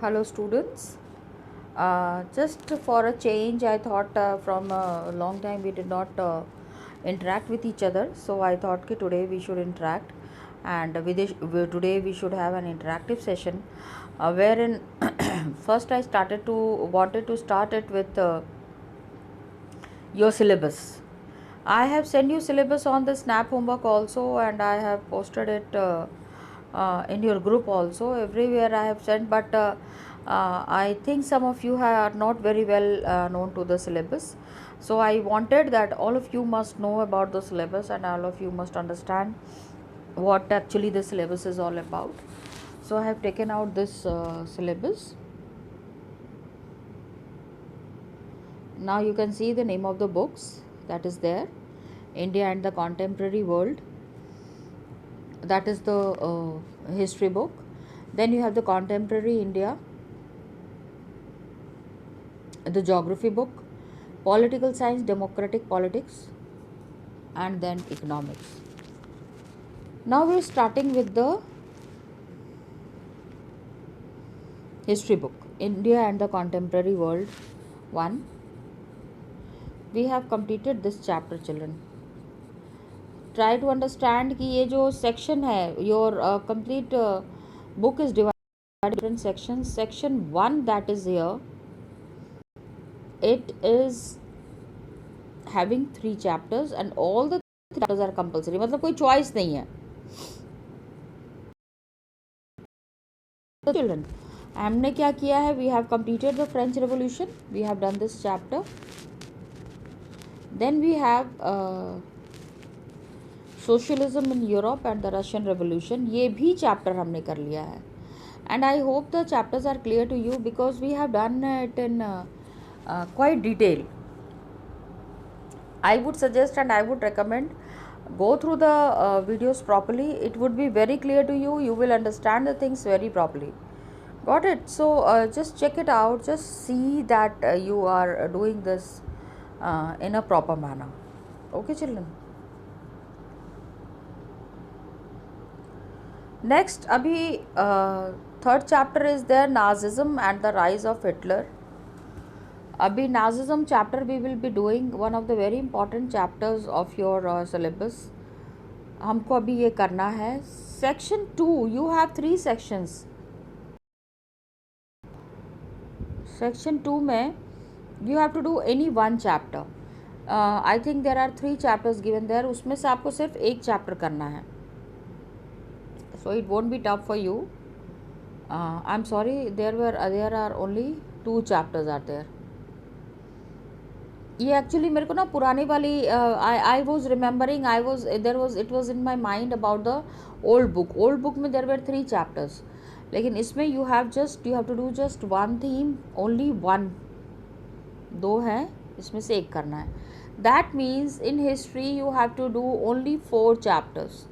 Hello students. Just for a change, I thought from a long time we did not interact with each other. So I thought कि today we should interact, and today we should have an interactive session, wherein first I wanted to start it with your syllabus. I have sent you syllabus on the Snap homework also, and I have posted it in your group also. Everywhere I have sent, but I think some of you are not very well known to the syllabus. So I wanted that all of you must know about the syllabus, and all of you must understand what actually the syllabus is all about. So I have taken out this syllabus. Now you can see the name of the books that is there. India and the Contemporary World, that is the history book. Then you have the Contemporary India, the geography book, political science, democratic politics, and then economics. Now we are starting with the history book, India and the Contemporary World 1. We have completed this chapter, children. Try to understand कि ये जो section है, your complete book is divided into different sections. Section 1 that is here, it is having 3 chapters and all the 3 chapters are compulsory. मतलब कोई choice नहीं है. Children, हमने क्या किया है? We have completed the French Revolution. We have done this chapter. Then we have Socialism in Europe and the Russian Revolution. ये भी chapter हमने कर लिया है. And I hope the chapters are clear to you because we have done it in quite detail. I would suggest and I would recommend go through the videos properly. It would be very clear to you. You will understand the things very properly. Got it? So just check it out. Just see that you are doing this in a proper manner. Okay, children. Next, अभी third chapter is there, Nazism and the rise of Hitler. अभी Nazism chapter we will be doing, one of the very important chapters of your syllabus. हमको अभी ये करना है. Section 2, you have 3 sections. Section 2 में you have to do any one chapter. I think there are 3 chapters given there. उसमें से आपको सिर्फ एक chapter करना है. So it won't be tough for you. I'm sorry, there are only 2 chapters are there. ये actually मेरे को ना पुरानी वाली I was remembering it was in my mind about the old book में देर वेर 3 चैप्टर्स, लेकिन इसमें you have to do just one theme, only one. 2 हैं, इसमें से एक करना है. That means in history you have to do only 4 chapters.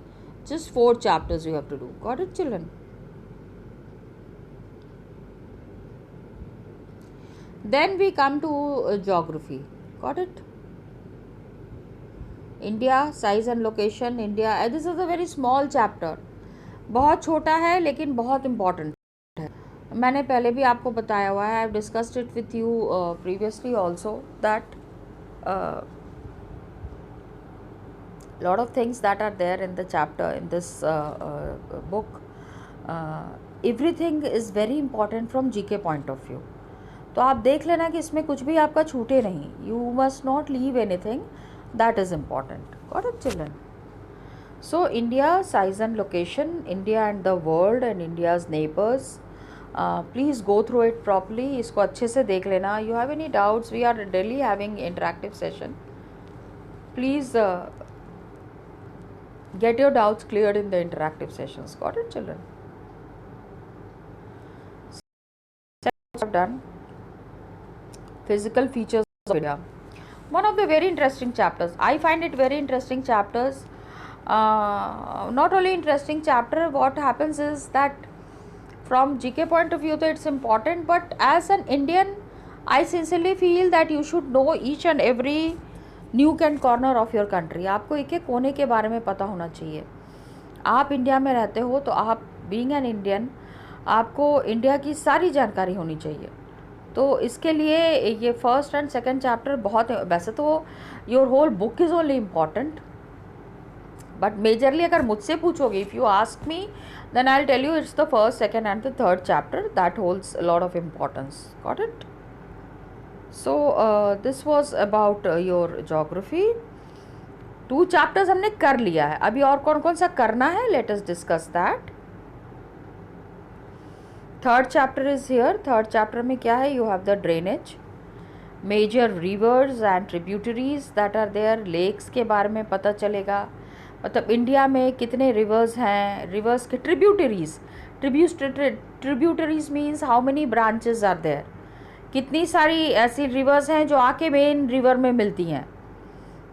Just 4 chapters you have to do. Got it, children? Then we come to geography. Got it? India, size and location. India. This is a very small chapter. बहुत छोटा है लेकिन बहुत important है. मैंने पहले भी आपको बताया हुआ है. I have discussed it with you previously also that lot of things that are there in the chapter in this book. Everything is very important from GK point of view. तो आप देख लेना कि इसमें कुछ भी आपका छूटे नहीं. You must not leave anything that is important. Got it, children? So India, size and location, India and the world and India's neighbors. Please go through it properly. इसको अच्छे से देख लेना. You have any doubts? We are daily having interactive session. Please get your doubts cleared in the interactive sessions. Got it, children? I've done physical features of India. One of the very interesting chapters. I find it very interesting chapters. Not only interesting chapter, what happens is that from GK point of view, so it's important. But as an Indian, I sincerely feel that you should know each and every न्यूक and corner of your country. आपको एक एक कोने के बारे में पता होना चाहिए. आप इंडिया में रहते हो तो आप बीइंग एन इंडियन आपको इंडिया की सारी जानकारी होनी चाहिए। तो इसके लिए ये फर्स्ट एंड सेकंड चैप्टर बहुत, वैसे तो your whole book is only important, but majorly अगर मुझसे पूछोगे, if you ask me, then I will tell you it's the first, second and the third chapter that holds a lot of importance. Got it? So this was about your geography. 2 chapters हमने कर लिया है, अभी और कौन कौन सा करना है, let us discuss that. Third chapter is here. Third chapter में क्या है? You have the drainage, major rivers and tributaries that are there. Lakes के बारे में पता चलेगा, मतलब इंडिया में कितने रिवर्स हैं, रिवर्स के tributaries, tributaries means how many branches are there, कितनी सारी ऐसी रिवर्स हैं जो आके मेन रिवर में मिलती हैं।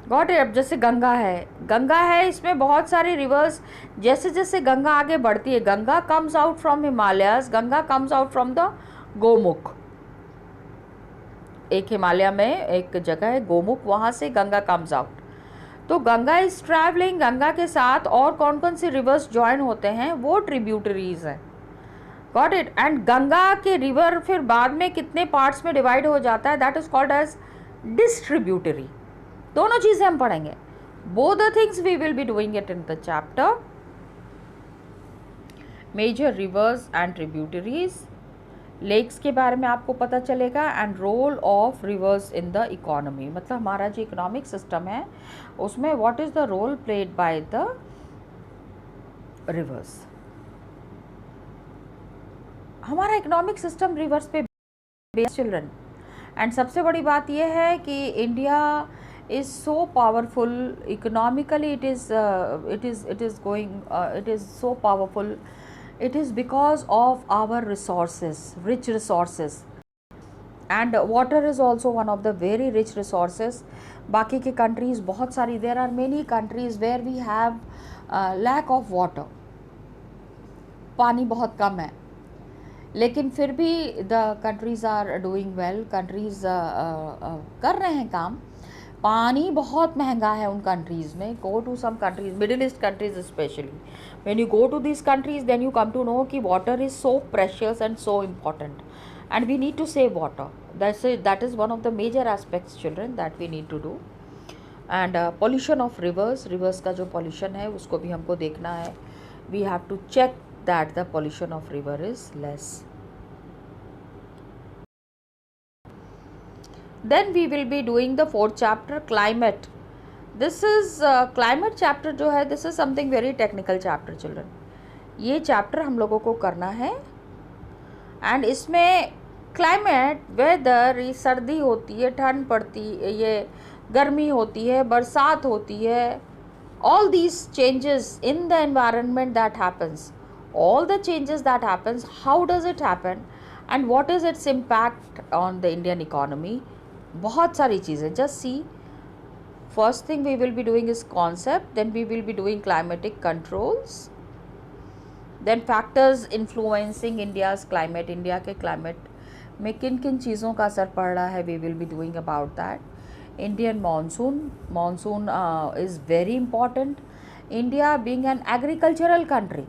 Got it? अब जैसे गंगा है, गंगा है, इसमें बहुत सारी रिवर्स, जैसे जैसे गंगा आगे बढ़ती है, Ganga comes out from Himalayas, Ganga comes out from the Gomukh. एक हिमालय में एक जगह है गोमुख, वहाँ से गंगा कम्स आउट। तो गंगा इज ट्रैवलिंग, गंगा के साथ और कौन कौन से रिवर्स ज्वाइन होते हैं, वो ट्रिब्यूटरीज हैं। Got it? एंड गंगा के रिवर फिर बाद में कितने पार्ट्स में डिवाइड हो जाता है, that is called as distributary. दोनों चीज़ें हम पढ़ेंगे। Both the things we will be doing it in the chapter. Major rivers and tributaries, lakes के बारे में आपको पता चलेगा, and role of rivers in the economy, मतलब हमारा जो इकोनॉमिक सिस्टम है उसमें what is the role played by the rivers. हमारा इकोनॉमिक सिस्टम रिवर्स पे बेस्ड चिल्ड्रन। एंड सबसे बड़ी बात यह है कि India is so powerful economically, it is so powerful, it is because of our resources, rich resources, and water is also one of the very rich resources. बाकी के countries बहुत सारी, there are many countries where we have lack of water, पानी बहुत कम है, लेकिन फिर भी the countries are doing well, countries कर रहे हैं काम। पानी बहुत महंगा है उन कंट्रीज़ में। Go to some countries, middle east countries specially, when you go to this countries then you come to know कि water is so precious and so important, and we need to save water. That is one of the major aspects children that we need to do. And pollution of rivers, rivers का जो pollution है उसको भी हमको देखना है। We have to check that the pollution of river is less. Then we will be doing the 4th chapter, climate. This is climate chapter जो है, this is something very technical chapter children. ये chapter हम लोगों को करना है, and इसमें climate, weather, ये सर्दी होती है, ठंड पड़ती है, ये गर्मी होती है, बरसात होती है, all these changes in the environment that happens, all the changes that happens, how does it happen and what is its impact on the Indian economy, बहुत सारी चीज़ें। Just see, first thing we will be doing is concept, then we will be doing climatic controls, then factors influencing India's climate, India के climate में किन किन चीज़ों का असर पड़ रहा है, we will be doing about that. Indian monsoon, monsoon is very important. India being an agricultural country,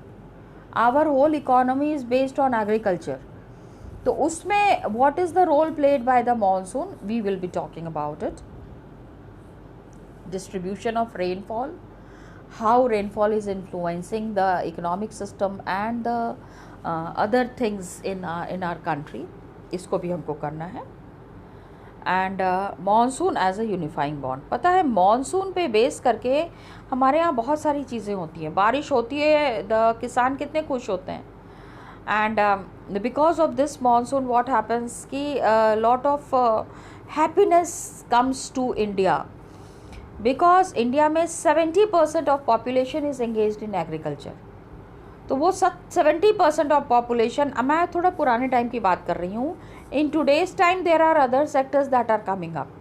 our whole economy is based on agriculture, तो उसमें what is the role played by the monsoon, we will be talking about it. Distribution of rainfall, how rainfall is influencing the economic system and the other things in our country, इसको भी हमको करना है। And monsoon as a unifying bond, पता है monsoon पे base करके हमारे यहाँ बहुत सारी चीज़ें होती हैं। बारिश होती है, द किसान कितने खुश होते हैं, and because of this monsoon what happens ki lot of happiness comes to India, because India में 70% of population is engaged in agriculture। तो वो 70% of population, मैं थोड़ा पुराने टाइम की बात कर रही हूँ, in today's time there are other sectors that are coming up,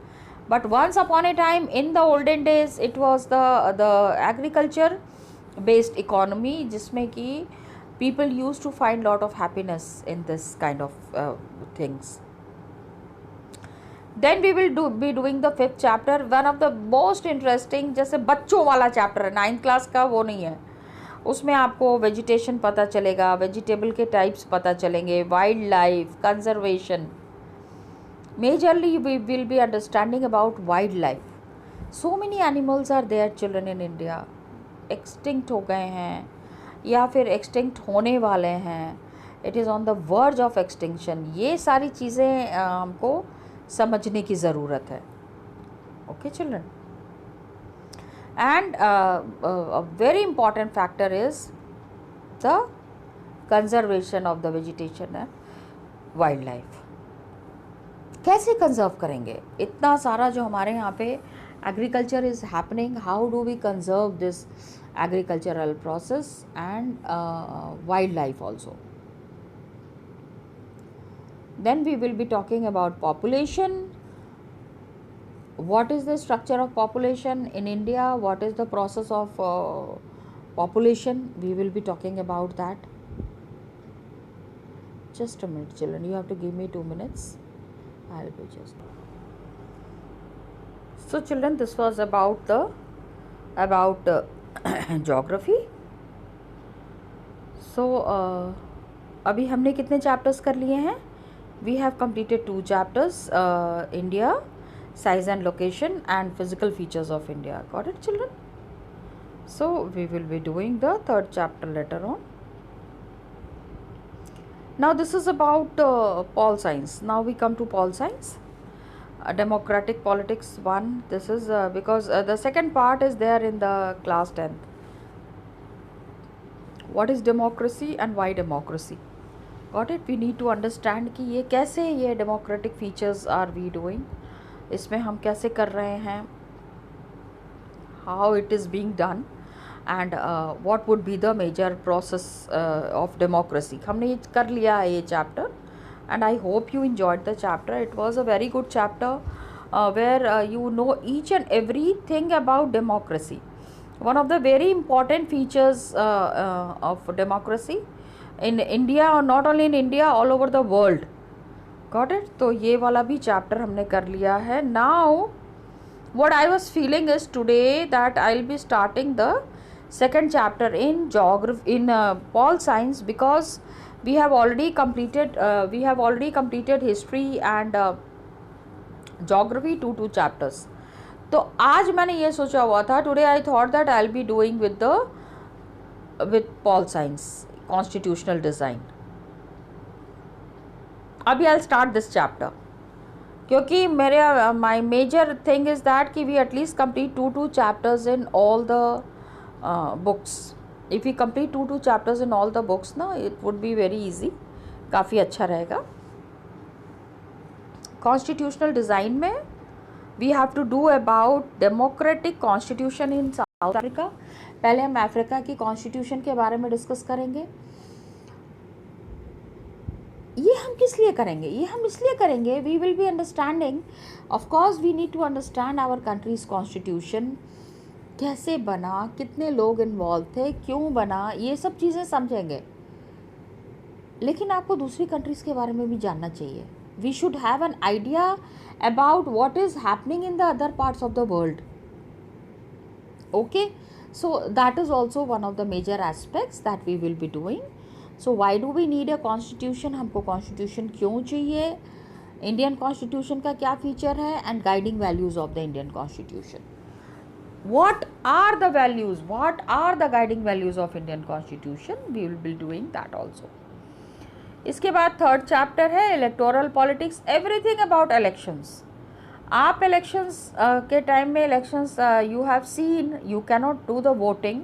but once upon a time in the olden days it was the agriculture based economy, जिसमें कि people used to find lot of happiness in this kind of things. Then we will be doing the 5th chapter, one of the most interesting, जैसे बच्चों वाला chapter है, 9th class का वो नहीं है, उसमें आपको वेजिटेशन पता चलेगा, वेजिटेबल के टाइप्स पता चलेंगे, wild life, conservation. Majorly we will be understanding about wildlife. So many animals are there children in India. Extinct हो गए हैं या फिर extinct होने वाले हैं. It is on the verge of extinction. ये सारी चीज़ें हमको समझने की ज़रूरत है. Okay children. And a very important factor is the conservation of the vegetation and wildlife. कैसे कंजर्व करेंगे इतना सारा जो हमारे यहाँ पे agriculture is happening? How do we conserve this agricultural process and wildlife also? Then we will be talking about population. what is the structure of population in India? What is the process of population? We will be talking about that. Just a minute children, you have to give me 2 minutes. I'll be just. So children, this was about geography. So अभी हमने कितने chapters कर लिए हैं? We have completed 2 chapters, India, size and location, and physical features of India. Got it children? So we will be doing the 3rd chapter later on. Now this is about pol science. Now we come to pol science. Democratic politics 1. This is because the second part is there in the class 10th. What is democracy and why democracy? Got it? We need to understand कि ये कैसे ये democratic features are we doing? इसमें हम कैसे कर रहे हैं? How it is being done? And what would be the major process of democracy? हमने ये कर लिया है ये chapter, and I hope you enjoyed the chapter. It was a very good chapter where you know each and everything about democracy. One of the very important features of democracy in India, or not only in India, all over the world. Got it? तो ये वाला भी chapter हमने कर लिया है. Now what I was feeling is today that I'll be starting the second chapter in geography, in pol science, because we have already completed history and geography 2 chapters. तो आज मैंने ये सोचा हुआ था, today I thought that I'll be doing with pol science, constitutional design. अभी I'll start this chapter क्योंकि मेरे my major thing is that कि we at least complete 2 chapters in all the books. If we complete 2 chapters in all the books ना, it would be very easy. काफ़ी अच्छा रहेगा. Constitutional design में we have to do about democratic constitution in South Africa. पहले हम Africa की constitution के बारे में डिस्कस करेंगे. ये हम किस लिए करेंगे? ये हम इसलिए करेंगे, we will be understanding, of course we need to understand our country's constitution. कैसे बना, कितने लोग इन्वॉल्व थे, क्यों बना, ये सब चीज़ें समझेंगे. लेकिन आपको दूसरी कंट्रीज़ के बारे में भी जानना चाहिए. We should have an idea about what is happening in the other parts of the world. Okay, so that is also one of the major aspects that we will be doing. So why do we need a constitution? हमको constitution क्यों चाहिए? Indian constitution का क्या feature है? And guiding values of the Indian constitution. What are the values? What are the guiding values of Indian Constitution? We will be doing that also. इसके बाद 3rd chapter है electoral politics, everything about elections. आप elections के time में elections you have seen, you cannot do the voting.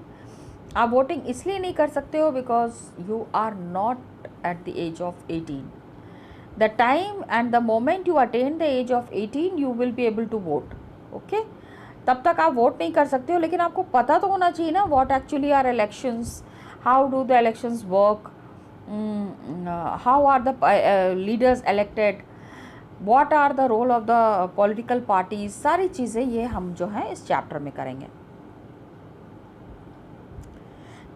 आप voting इसलिए नहीं कर सकते हो because you are not at the age of 18. The time and the moment you attain the age of 18, you will be able to vote. Okay? तब तक आप vote नहीं कर सकते हो, लेकिन आपको पता तो होना चाहिए ना what actually are elections, how do the elections work, how are the leaders elected, what are the role of the political parties. सारी चीज़ें ये हम जो हैं इस चैप्टर में करेंगे.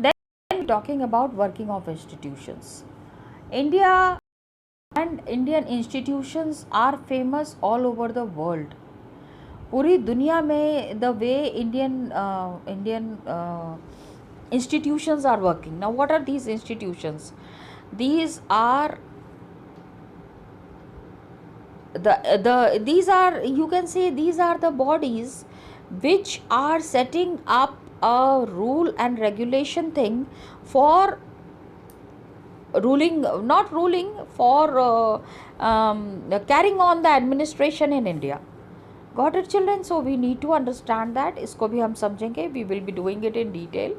Then talking about working of institutions. India and Indian institutions are famous all over the world. पूरी दुनिया में the way Indian institutions are working. Now what are these institutions? These are these are, you can say, these are the bodies which are setting up a rule and regulation thing for ruling, not ruling, for carrying on the administration in India. Got it, children? So we need to understand that. इसको भी हम समझेंगे. We will be doing it in detail.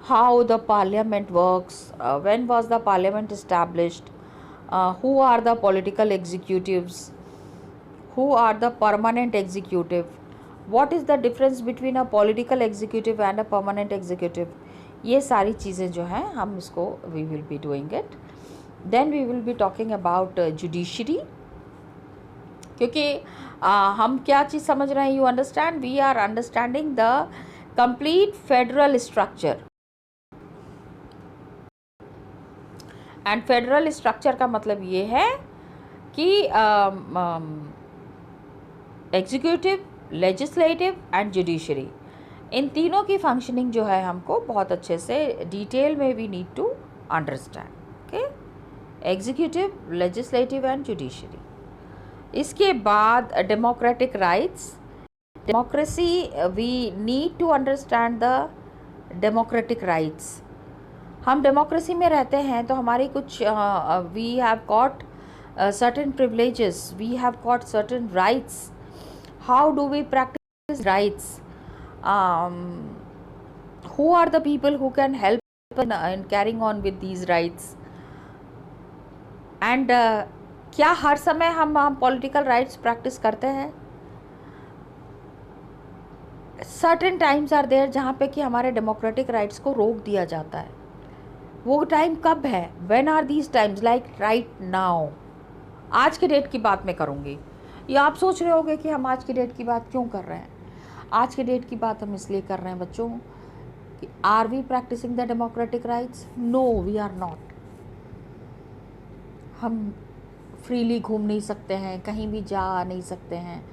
How the parliament works, when was the parliament established, who are the political executives, who are the permanent executive, what is the difference between a political executive and a permanent executive. ये सारी चीज़ें जो हैं हम इसको we will be doing it. Then we will be talking about judiciary, क्योंकि हम क्या चीज़ समझ रहे हैं, you understand, we are understanding the complete federal structure. And federal structure का मतलब ये है कि एग्जीक्यूटिव, लेजिस्लेटिव एंड जुडिशरी, इन तीनों की फंक्शनिंग जो है हमको बहुत अच्छे से डिटेल में we need to understand. Okay, executive, legislative and judiciary. इसके बाद democratic rights. Democracy, we need to understand the democratic rights. हम डेमोक्रेसी में रहते हैं तो हमारी कुछ we have got certain privileges, we have got certain rights. How do we practice rights? Who are the people who can help in carrying on with these rights? And क्या हर समय हम political rights practice करते हैं? Certain times are there जहाँ पे कि हमारे democratic rights को रोक दिया जाता है. वो टाइम कब है? When are these times? Like right now. आज के डेट की बात मैं करूँगी. या आप सोच रहे होंगे कि हम आज की डेट की बात क्यों कर रहे हैं. आज के डेट की बात हम इसलिए कर रहे हैं बच्चों कि are we practicing the democratic rights? No, we are not. हम फ्रीली घूम नहीं सकते हैं, कहीं भी जा नहीं सकते हैं,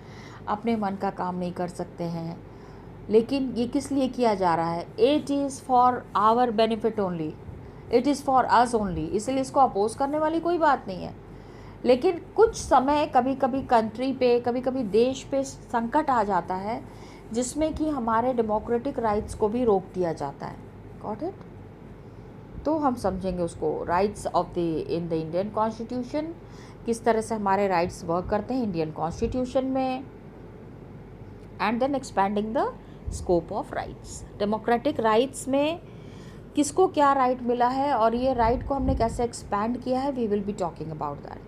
अपने मन का काम नहीं कर सकते हैं. लेकिन ये किस लिए किया जा रहा है? It is for our benefit only, it is for us only. इसलिए इसको अपोज करने वाली कोई बात नहीं है. लेकिन कुछ समय कभी कभी कंट्री पे, कभी कभी देश पे संकट आ जाता है जिसमें कि हमारे डेमोक्रेटिक राइट्स को भी रोक दिया जाता है. Got it? तो हम समझेंगे उसको. Rights of the in the Indian constitution, किस तरह से हमारे राइट्स वर्क करते हैं इंडियन कॉन्स्टिट्यूशन में. And then expanding the scope of rights. Democratic rights में किसको क्या राइट मिला है और ये राइट को हमने कैसे एक्सपैंड किया है, we will be talking about that.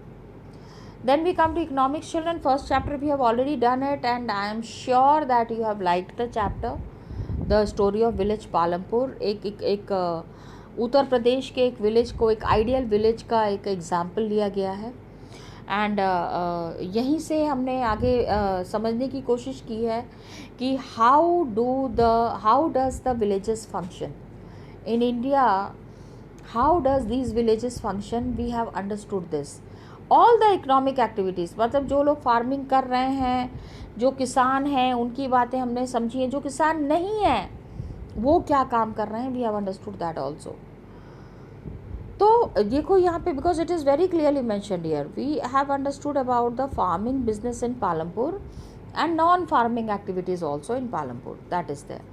Then we come to economics, children. First chapter we have already done it and I am sure that you have liked the chapter. The story of village Palampur. एक उत्तर प्रदेश के एक village को, एक ideal village का एक example लिया गया है. एंड यहीं से हमने आगे समझने की कोशिश की है कि how does the villages function in India. How does these villages function? We have understood this. All the economic activities, मतलब जो लोग फार्मिंग कर रहे हैं, जो किसान हैं, उनकी बातें हमने समझी हैं. जो किसान नहीं हैं वो क्या काम कर रहे हैं, we have understood that also. तो देखो यहाँ पे, because it is very clearly mentioned here, we have understood about the farming business in Palampur and non farming activities also in Palampur. That is there.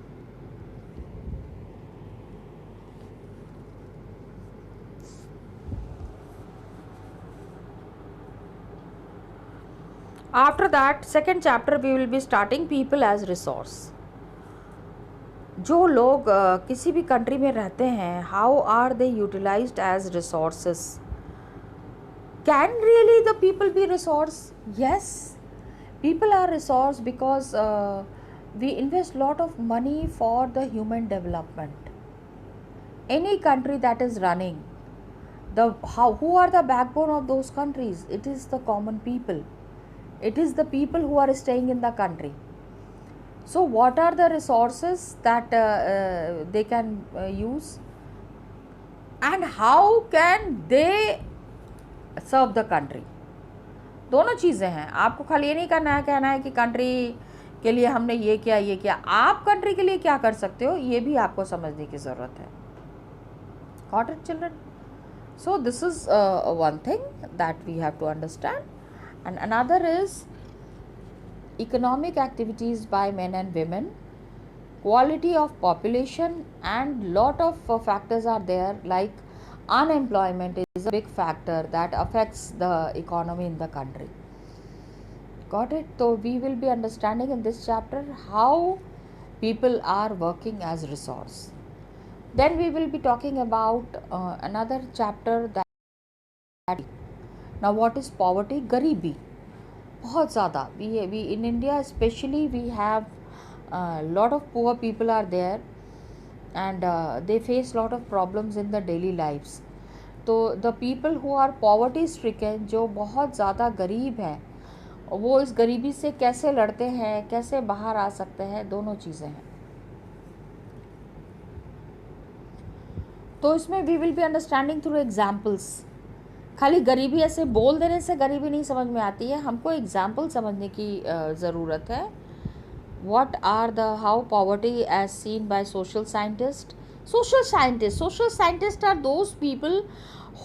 After that, second chapter we will be starting people as resource. जो लोग किसी भी country में रहते हैं, how are they utilized as resources? Can really the people be resource? Yes, people are resource because we invest lot of money for the human development. Any country that is running, who are the backbone of those countries? It is the common people. It is the people who are staying in the country. So what are the resources that they can use and how can they serve the country? दोनों चीज़ें हैं. आपको खाली ये नहीं कहना है कि कंट्री के लिए हमने ये किया, आप कंट्री के लिए क्या कर सकते हो, ये भी आपको समझने की ज़रूरत है. Got it, children? So this is one thing that we have to understand, and another is economic activities by men and women, quality of population, and lot of factors are there, like unemployment is a big factor that affects the economy in the country. Got it? So we will be understanding in this chapter how people are working as resource. Then we will be talking about another chapter that now what is poverty? गरीबी बहुत ज़्यादा. We in India especially we have lot of poor people are there, and they face lot of problems in the daily lives. तो the people who are poverty stricken, जो बहुत ज़्यादा गरीब हैं, वो इस गरीबी से कैसे लड़ते हैं, कैसे बाहर आ सकते हैं, दोनों चीज़ें हैं. तो इसमें we will be understanding through examples. खाली गरीबी ऐसे बोल देने से गरीबी नहीं समझ में आती है, हमको एग्जाम्पल समझने की ज़रूरत है. what are the how poverty as seen by social scientists. Social scientists are those people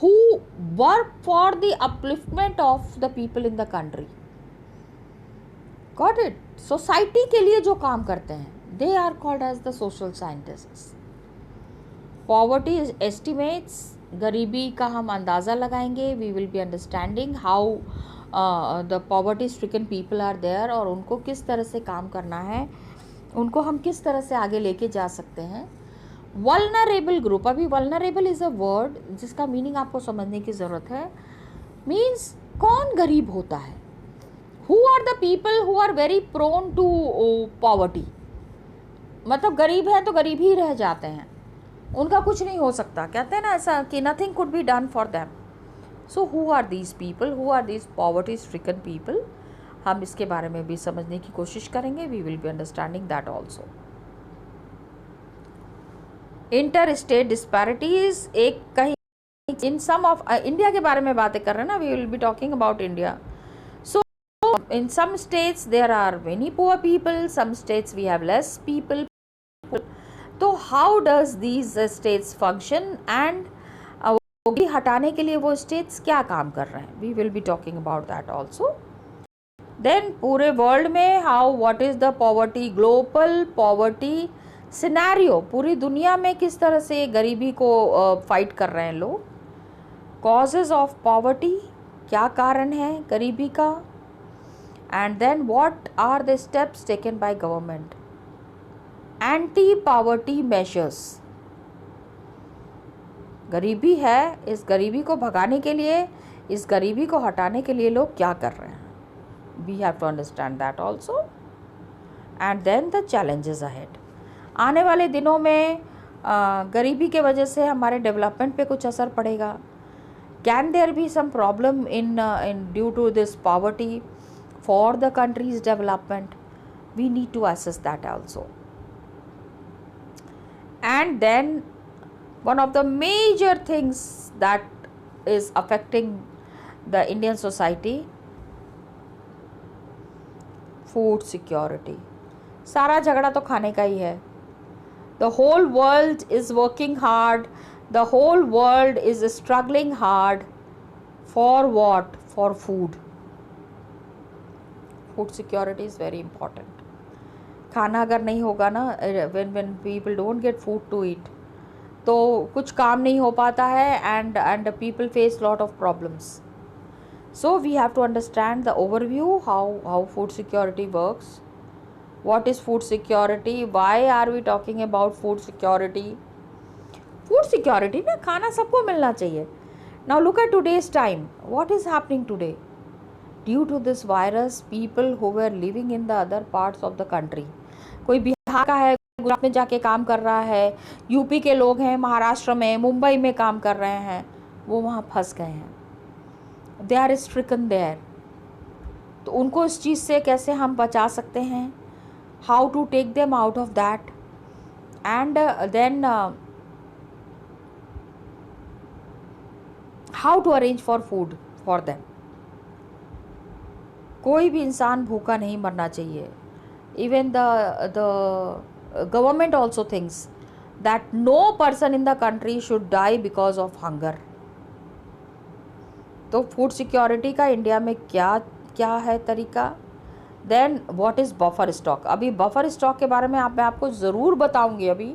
who work for the upliftment of the people in the country. Got it? Society के लिए जो काम करते हैं, they are called as the social scientists. Poverty estimates, गरीबी का हम अंदाज़ा लगाएंगे. We will be understanding how the poverty stricken people are there, और उनको किस तरह से काम करना है, उनको हम किस तरह से आगे लेके जा सकते हैं. Vulnerable group. अभी वल्नरेबल इज़ अ वर्ड जिसका मीनिंग आपको समझने की ज़रूरत है. मीन्स कौन गरीब होता है. Who are the people who are very prone to poverty. मतलब गरीब है तो गरीब ही रह जाते हैं, उनका कुछ नहीं हो सकता. कहते हैं ना ऐसा कि nothing could be done for them. So who are these people, who are these poverty stricken people, हम इसके बारे में भी समझने की कोशिश करेंगे. We will be understanding that also. Inter state disparities, एक कहीं इन सम ऑफ इंडिया के बारे में बातें कर रहे हैं ना, we will be talking about India. So in some states there are many poor people, some states we have less people. तो how does these states function, and poverty हटाने के लिए वो स्टेट्स क्या काम कर रहे हैं. We will be talking about that also. देन पूरे वर्ल्ड में how what is the poverty, global poverty scenario, पूरी दुनिया में किस तरह से गरीबी को फाइट कर रहे हैं लोग. कॉजेज ऑफ पॉवर्टी, क्या कारण है गरीबी का. And then what are the steps taken by government. Anti poverty measures, गरीबी है, इस गरीबी को भगाने के लिए, इस गरीबी को हटाने के लिए लोग क्या कर रहे हैं. We have to understand that also. And then the challenges ahead. आने वाले दिनों में गरीबी के वजह से हमारे डेवलपमेंट पे कुछ असर पड़ेगा. Can there be some problem in due to this poverty for the country's development. We need to assess that also. And then one of the major things that is affecting the Indian society, food security. सारा झगड़ा तो खाने का ही है. The whole world is working hard, the whole world is struggling hard for what? For food. Food security is very important. खाना अगर नहीं होगा ना, when people don't get food to eat, तो कुछ काम नहीं हो पाता है, and people face lot of problems. So we have to understand the overview how food security works. What is food security? Why are we talking about food security? Food security ना, खाना सबको मिलना चाहिए. Now look at today's time. What is happening today? Due to this virus, people who were living in the other parts of the country, कोई बिहार का है, गुजरात में जाके काम कर रहा है, यूपी के लोग हैं महाराष्ट्र में, मुंबई में काम कर रहे हैं, वो वहाँ फंस गए हैं. They are stricken there. तो उनको इस चीज़ से कैसे हम बचा सकते हैं, how to take them out of that, and then how to arrange for food for them. कोई भी इंसान भूखा नहीं मरना चाहिए. Even the government also thinks that no person in the country should die because of hunger. तो food security का India में क्या क्या है तरीका. Then what is buffer stock. अभी बफर स्टॉक के बारे में मैं आपको ज़रूर बताऊंगी. अभी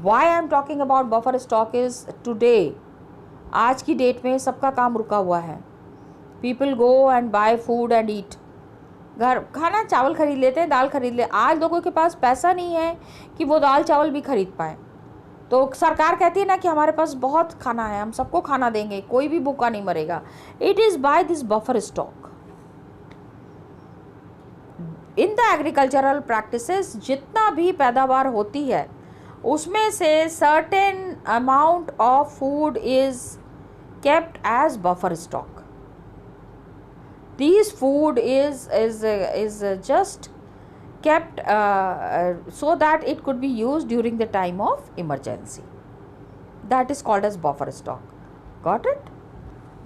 why I am talking about buffer stock is today, आज की डेट में सबका काम रुका हुआ है. People go and buy food and eat. घर खाना चावल खरीद लेते हैं, दाल खरीद ले. आज लोगों के पास पैसा नहीं है कि वो दाल चावल भी खरीद पाएँ. तो सरकार कहती है ना कि हमारे पास बहुत खाना है, हम सबको खाना देंगे, कोई भी भूखा नहीं मरेगा. It is by this buffer stock. In the agricultural practices जितना भी पैदावार होती है उसमें से certain amount of food is kept as buffer stock. These food is just kept so that it could be used during the time of emergency. That is called as buffer stock. Got it?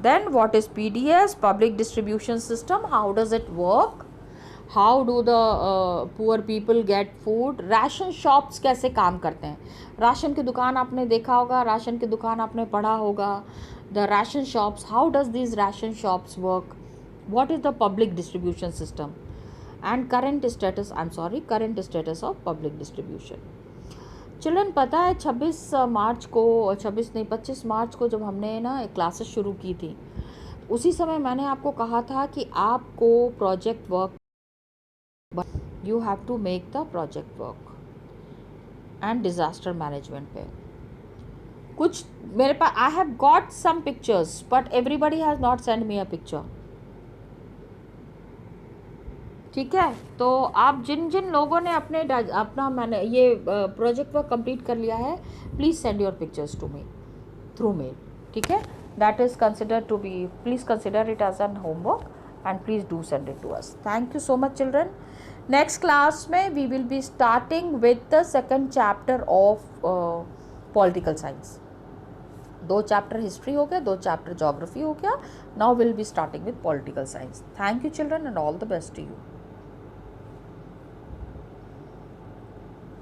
Then what is PDS, public distribution system? How does it work? How do the poor people get food? Ration shops कैसे काम करते हैं? Ration की दुकान आपने देखा होगा, ration की दुकान आपने पढ़ा होगा. The ration shops, how does these ration shops work? What is the public distribution system? And current status of public distribution. Children, पता है 26 मार्च को, 26 नहीं 25 मार्च को जब हमने ना क्लासेस शुरू की थी, उसी समय मैंने आपको कहा था कि आपको project work, you have to make the project work. And disaster management पे कुछ मेरे पास, I have got some pictures but everybody has not send me a picture. ठीक है, तो आप जिन जिन लोगों ने अपना मैंने ये प्रोजेक्ट वर्क कंप्लीट कर लिया है, please send your pictures to me through mail. ठीक है, that is consider to be, please consider it as an homework and please do send it to us. Thank you so much children. Next class में we will be starting with the second chapter of political science. 2 chapter history हो गया, 2 chapter geography हो गया. Now will be starting with political science. Thank you children and all the best to you.